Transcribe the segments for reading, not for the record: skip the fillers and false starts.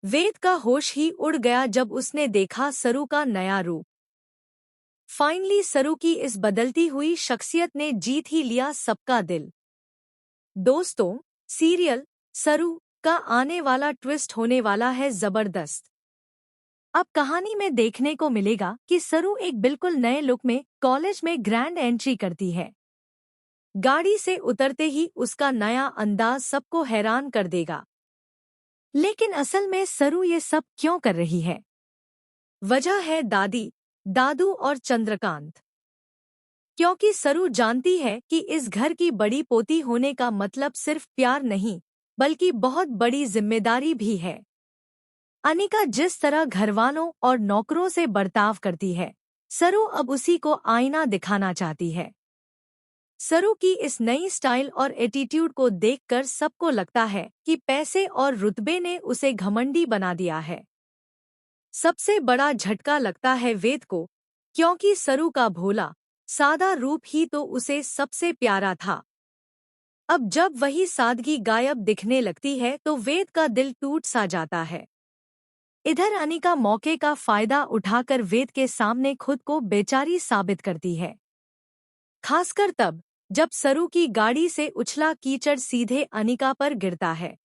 वेद का होश ही उड़ गया जब उसने देखा सरू का नया रूप। फाइनली सरू की इस बदलती हुई शख्सियत ने जीत ही लिया सबका दिल। दोस्तों, सीरियल सरू का आने वाला ट्विस्ट होने वाला है जबरदस्त। अब कहानी में देखने को मिलेगा कि सरू एक बिल्कुल नए लुक में कॉलेज में ग्रैंड एंट्री करती है। गाड़ी से उतरते ही उसका नया अंदाज सबको हैरान कर देगा। लेकिन असल में सरू ये सब क्यों कर रही है? वजह है दादी, दादू और चंद्रकांत। क्योंकि सरू जानती है कि इस घर की बड़ी पोती होने का मतलब सिर्फ प्यार नहीं, बल्कि बहुत बड़ी जिम्मेदारी भी है। अनिका जिस तरह घरवालों और नौकरों से बर्ताव करती है, सरू अब उसी को आईना दिखाना चाहती है। सरू की इस नई स्टाइल और एटीट्यूड को देखकर सबको लगता है कि पैसे और रुतबे ने उसे घमंडी बना दिया है। सबसे बड़ा झटका लगता है वेद को, क्योंकि सरू का भोला, सादा रूप ही तो उसे सबसे प्यारा था। अब जब वही सादगी गायब दिखने लगती है तो वेद का दिल टूट सा जाता है। इधर अनिका मौके का फायदा उठाकर वेद के सामने खुद को बेचारी साबित करती है। खासकर तब जब सरू की गाड़ी से उछला कीचड़ सीधे अनिका पर गिरता है।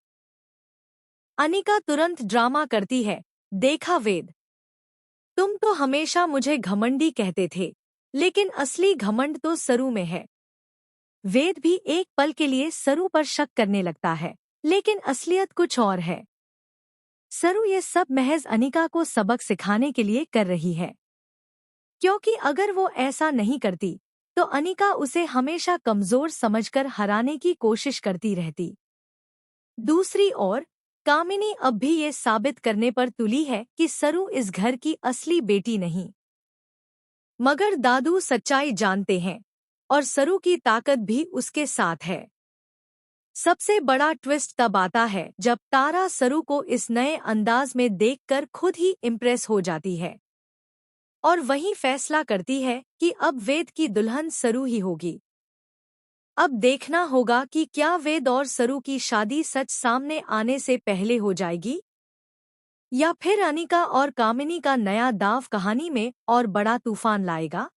अनिका तुरंत ड्रामा करती है, देखा वेद, तुम तो हमेशा मुझे घमंडी कहते थे, लेकिन असली घमंड तो सरू में है। वेद भी एक पल के लिए सरू पर शक करने लगता है, लेकिन असलियत कुछ और है। सरू ये सब महज अनिका को सबक सिखाने के लिए कर रही है, क्योंकि अगर वो ऐसा नहीं करती तो अनिका उसे हमेशा कमजोर समझकर हराने की कोशिश करती रहती। दूसरी ओर कामिनी अब भी ये साबित करने पर तुली है कि सरू इस घर की असली बेटी नहीं। मगर दादू सच्चाई जानते हैं और सरू की ताकत भी उसके साथ है। सबसे बड़ा ट्विस्ट तब आता है जब तारा सरू को इस नए अंदाज में देखकर खुद ही इम्प्रेस हो जाती है और वही फैसला करती है कि अब वेद की दुल्हन सरू ही होगी। अब देखना होगा कि क्या वेद और सरू की शादी सच सामने आने से पहले हो जाएगी, या फिर अनिका और कामिनी का नया दांव कहानी में और बड़ा तूफान लाएगा।